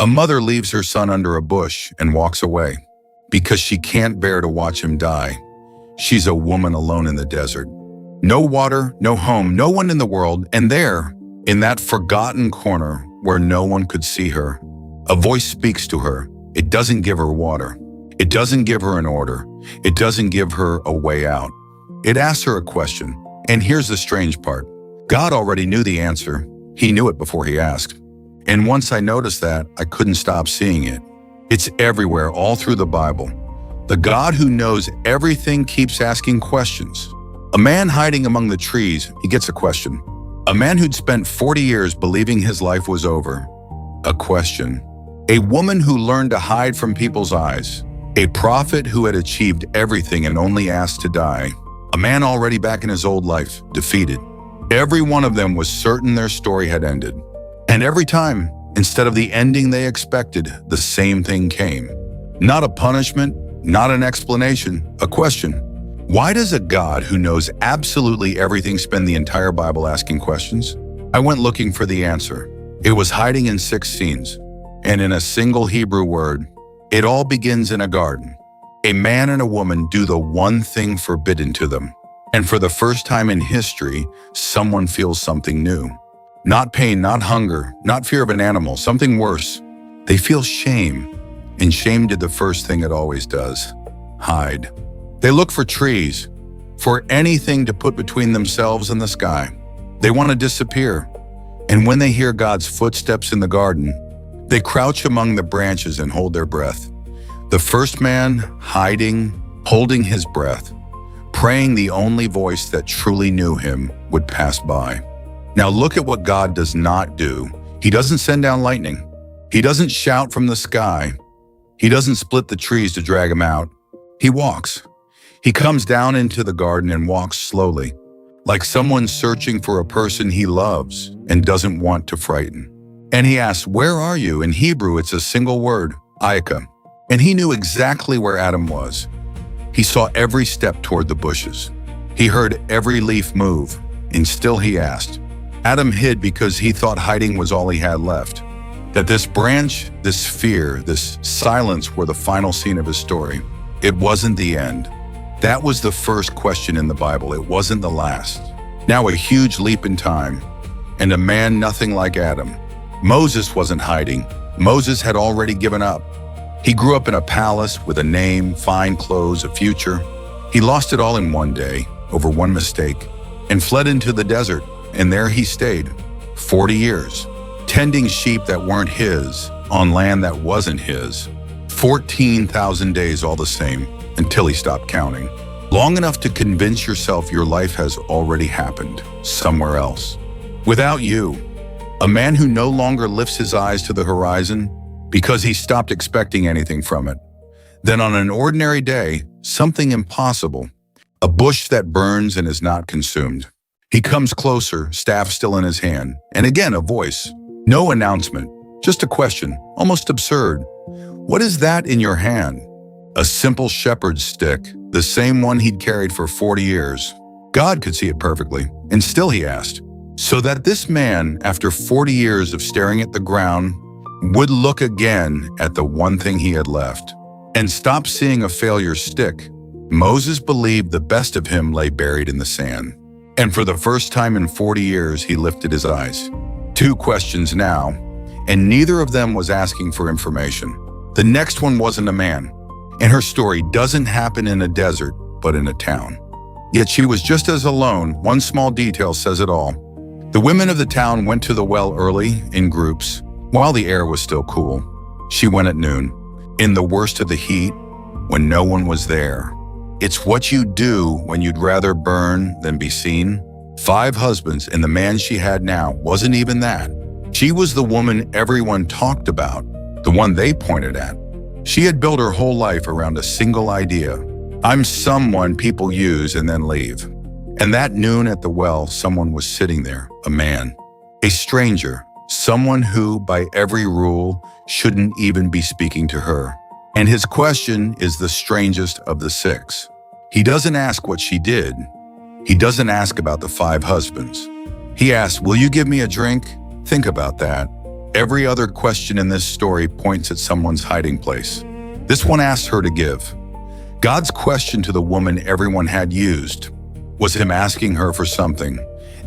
A mother leaves her son under a bush and walks away because she can't bear to watch him die. She's a woman alone in the desert. No water, no home, no one in the world, and there, in that forgotten corner where no one could see her, a voice speaks to her. It doesn't give her water. It doesn't give her an order. It doesn't give her a way out. It asks her a question. And here's the strange part. God already knew the answer. He knew it before he asked. And once I noticed that, I couldn't stop seeing it. It's everywhere, all through the Bible. The God who knows everything keeps asking questions. A man hiding among the trees, he gets a question. A man who'd spent 40 years believing his life was over, a question. A woman who learned to hide from people's eyes. A prophet who had achieved everything and only asked to die. A man already back in his old life, defeated. Every one of them was certain their story had ended. And every time, instead of the ending they expected, the same thing came. Not a punishment, not an explanation, a question. Why does a God who knows absolutely everything spend the entire Bible asking questions? I went looking for the answer. It was hiding in 6 scenes, and in a single Hebrew word. It all begins in a garden. A man and a woman do the one thing forbidden to them. And for the first time in history, someone feels something new. Not pain, not hunger, not fear of an animal, something worse. They feel shame. And shame did the first thing it always does: hide. They look for trees, for anything to put between themselves and the sky. They want to disappear. And when they hear God's footsteps in the garden, they crouch among the branches and hold their breath. The first man hiding, holding his breath, praying the only voice that truly knew him would pass by. Now look at what God does not do. He doesn't send down lightning. He doesn't shout from the sky. He doesn't split the trees to drag him out. He walks. He comes down into the garden and walks slowly, like someone searching for a person he loves and doesn't want to frighten. And he asks, "Where are you?" In Hebrew, it's a single word, Ayeka. And he knew exactly where Adam was. He saw every step toward the bushes. He heard every leaf move, and still he asked. Adam hid because he thought hiding was all he had left. That this branch, this fear, this silence were the final scene of his story. It wasn't the end. That was the first question in the Bible. It wasn't the last. Now a huge leap in time, and a man nothing like Adam. Moses wasn't hiding. Moses had already given up. He grew up in a palace with a name, fine clothes, a future. He lost it all in one day, over one mistake, and fled into the desert, and there he stayed, 40 years, tending sheep that weren't his, on land that wasn't his. 14,000 days all the same, until he stopped counting. Long enough to convince yourself your life has already happened, somewhere else. Without you. A man who no longer lifts his eyes to the horizon because he stopped expecting anything from it. Then on an ordinary day, something impossible, a bush that burns and is not consumed. He comes closer, staff still in his hand, and again a voice. No announcement, just a question, almost absurd. What is that in your hand? A simple shepherd's stick, the same one he'd carried for 40 years. God could see it perfectly, and still he asked, so that this man, after 40 years of staring at the ground, would look again at the one thing he had left, and stop seeing a failure stick. Moses believed the best of him lay buried in the sand. And for the first time in 40 years, he lifted his eyes. 2 questions now, and neither of them was asking for information. The next one wasn't a man, and her story doesn't happen in a desert, but in a town. Yet she was just as alone. One small detail says it all. The women of the town went to the well early, in groups, while the air was still cool. She went at noon, in the worst of the heat, when no one was there. It's what you do when you'd rather burn than be seen. 5 husbands, and the man she had now wasn't even that. She was the woman everyone talked about, the one they pointed at. She had built her whole life around a single idea. I'm someone people use and then leave. And that noon at the well, someone was sitting there, a man, a stranger, someone who, by every rule, shouldn't even be speaking to her. And his question is the strangest of the 6. He doesn't ask what she did. He doesn't ask about the 5 husbands. He asks, "Will you give me a drink?" Think about that. Every other question in this story points at someone's hiding place. This one asks her to give. God's question to the woman everyone had used was him asking her for something,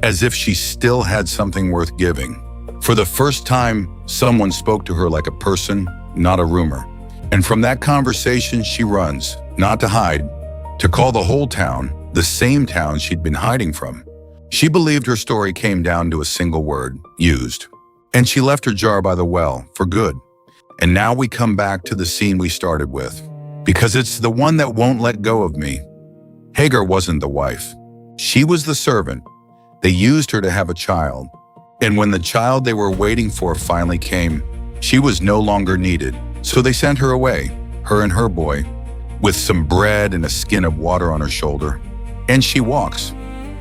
as if she still had something worth giving. For the first time, someone spoke to her like a person, not a rumor. And from that conversation, she runs, not to hide, to call the whole town, the same town she'd been hiding from. She believed her story came down to a single word, used. And she left her jar by the well for good. And now we come back to the scene we started with, because it's the one that won't let go of me. Hagar wasn't the wife. She was the servant. They used her to have a child. And when the child they were waiting for finally came, she was no longer needed. So they sent her away, her and her boy, with some bread and a skin of water on her shoulder. And she walks.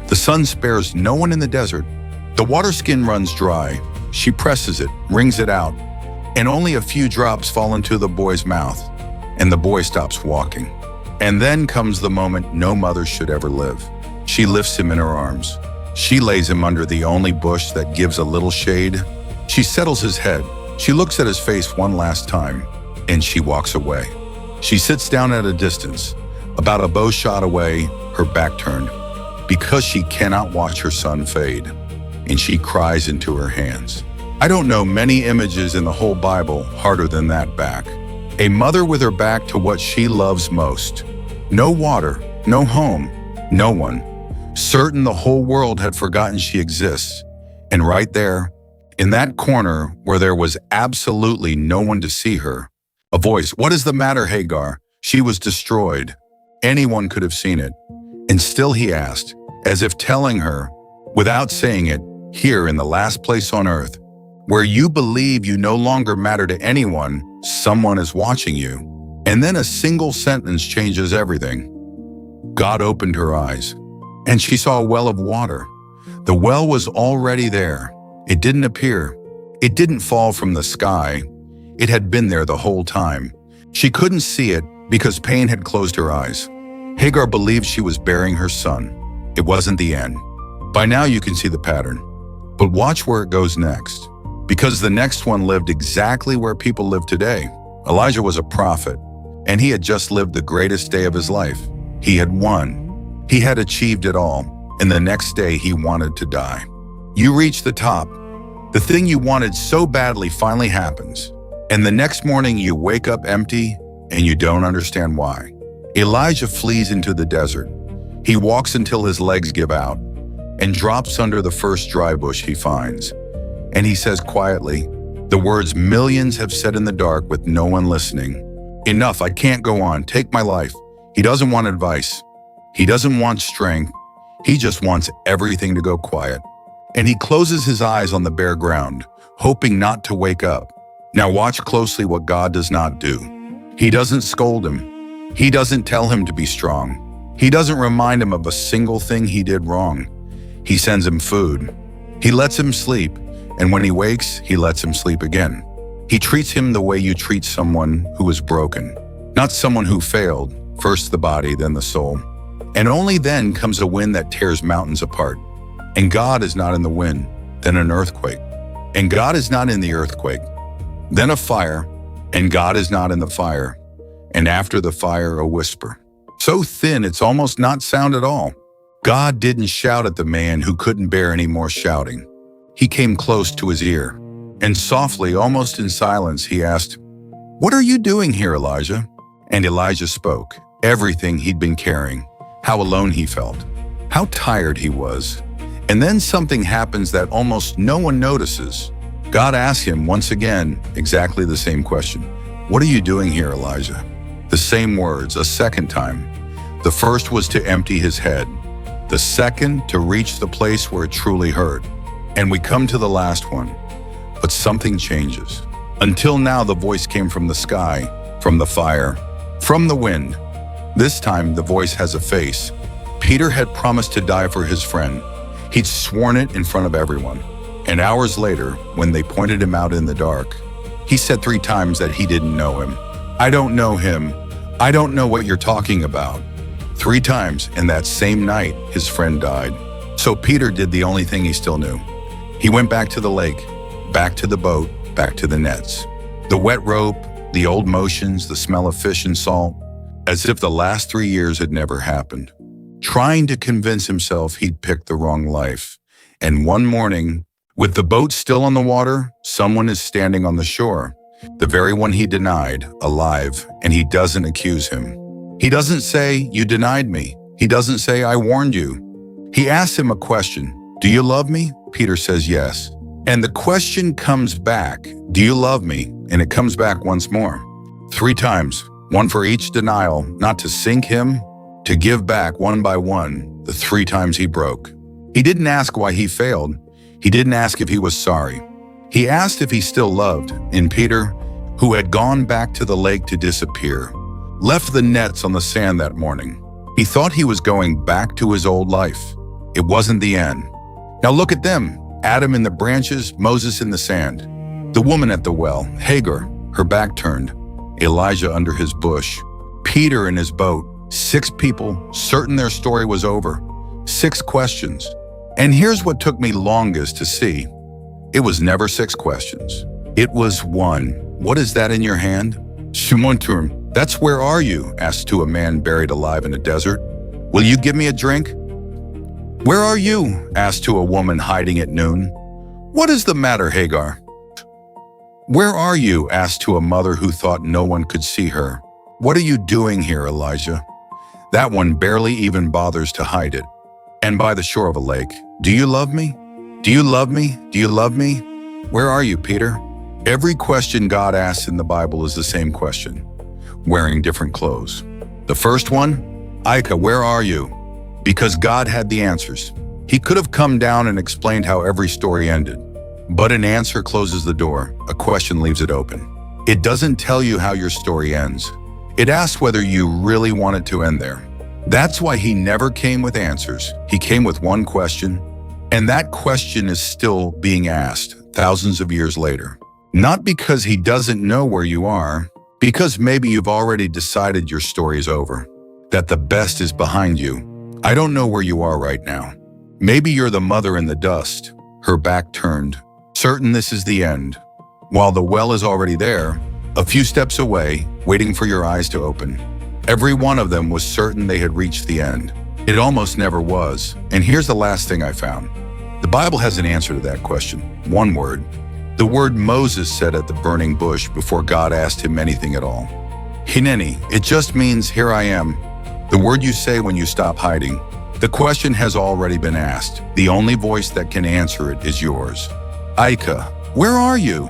The sun spares no one in the desert. The water skin runs dry. She presses it, wrings it out, and only a few drops fall into the boy's mouth, and the boy stops walking. And then comes the moment no mother should ever live. She lifts him in her arms. She lays him under the only bush that gives a little shade. She settles his head. She looks at his face one last time, and she walks away. She sits down at a distance, about a bow shot away, her back turned, because she cannot watch her son fade, and she cries into her hands. I don't know many images in the whole Bible harder than that back. A mother with her back to what she loves most. No water, no home, no one. Certain the whole world had forgotten she exists. And right there, in that corner where there was absolutely no one to see her, a voice, "What is the matter, Hagar?" She was destroyed. Anyone could have seen it. And still he asked, as if telling her, without saying it, here in the last place on earth, where you believe you no longer matter to anyone, someone is watching you. And then a single sentence changes everything. God opened her eyes, and she saw a well of water. The well was already there. It didn't appear. It didn't fall from the sky. It had been there the whole time. She couldn't see it because pain had closed her eyes. Hagar believed she was bearing her son. It wasn't the end. By now you can see the pattern. But watch where it goes next. Because the next one lived exactly where people live today. Elijah was a prophet, and he had just lived the greatest day of his life. He had won. He had achieved it all, and the next day he wanted to die. You reach the top. The thing you wanted so badly finally happens, and the next morning you wake up empty and you don't understand why. Elijah flees into the desert. He walks until his legs give out and drops under the first dry bush he finds. And he says quietly, the words millions have said in the dark with no one listening. Enough, I can't go on, take my life. He doesn't want advice. He doesn't want strength. He just wants everything to go quiet. And he closes his eyes on the bare ground, hoping not to wake up. Now watch closely what God does not do. He doesn't scold him. He doesn't tell him to be strong. He doesn't remind him of a single thing he did wrong. He sends him food. He lets him sleep. And when he wakes, he lets him sleep again. He treats him the way you treat someone who is broken, not someone who failed, first the body, then the soul. And only then comes a wind that tears mountains apart. And God is not in the wind, then an earthquake. And God is not in the earthquake, then a fire. And God is not in the fire. And after the fire, a whisper. So thin, it's almost not sound at all. God didn't shout at the man who couldn't bear any more shouting. He came close to his ear, and softly, almost in silence, he asked, "What are you doing here, Elijah?" And Elijah spoke, everything he'd been carrying, how alone he felt, how tired he was. And then something happens that almost no one notices. God asks him once again exactly the same question. "What are you doing here, Elijah?" The same words, a second time. The first was to empty his head. The second, to reach the place where it truly hurt. And we come to the last one. But something changes. Until now, the voice came from the sky, from the fire, from the wind. This time, the voice has a face. Peter had promised to die for his friend. He'd sworn it in front of everyone. And hours later, when they pointed him out in the dark, he said 3 times that he didn't know him. "I don't know him. I don't know what you're talking about." 3 times, and that same night, his friend died. So Peter did the only thing he still knew. He went back to the lake, back to the boat, back to the nets. The wet rope, the old motions, the smell of fish and salt, as if the last 3 years had never happened. Trying to convince himself he'd picked the wrong life. And one morning, with the boat still on the water, someone is standing on the shore. The very one he denied, alive, and he doesn't accuse him. He doesn't say, "You denied me." He doesn't say, "I warned you." He asks him a question. "Do you love me?" Peter says yes. And the question comes back, "Do you love me?" And it comes back once more. 3 times, one for each denial, not to sink him, to give back one by one, the 3 times he broke. He didn't ask why he failed. He didn't ask if he was sorry. He asked if he still loved, and Peter, who had gone back to the lake to disappear, left the nets on the sand that morning. He thought he was going back to his old life. It wasn't the end. Now look at them, Adam in the branches, Moses in the sand. The woman at the well, Hagar, her back turned, Elijah under his bush, Peter in his boat, 6 people certain their story was over, 6 questions. And here's what took me longest to see. It was never 6 questions. It was 1. "What is that in your hand?" "Shumonturm, that's where are you?" asked to a man buried alive in a desert. "Will you give me a drink?" "Where are you?" asked to a woman hiding at noon. "What is the matter, Hagar?" "Where are you?" asked to a mother who thought no one could see her. "What are you doing here, Elijah?" That one barely even bothers to hide it. And by the shore of a lake, "Do you love me? Do you love me? Do you love me? Where are you, Peter?" Every question God asks in the Bible is the same question, wearing different clothes. The first one, "Ayeka, where are you?" Because God had the answers. He could have come down and explained how every story ended. But an answer closes the door, a question leaves it open. It doesn't tell you how your story ends. It asks whether you really want it to end there. That's why he never came with answers. He came with one question, and that question is still being asked thousands of years later. Not because he doesn't know where you are, because maybe you've already decided your story is over, that the best is behind you. I don't know where you are right now. Maybe you're the mother in the dust, her back turned, certain this is the end, while the well is already there, a few steps away, waiting for your eyes to open. Every one of them was certain they had reached the end. It almost never was. And here's the last thing I found. The Bible has an answer to that question. One word. The word Moses said at the burning bush before God asked him anything at all. Hineni. It just means, "Here I am." The word you say when you stop hiding. The question has already been asked. The only voice that can answer it is yours. Ayeka, where are you?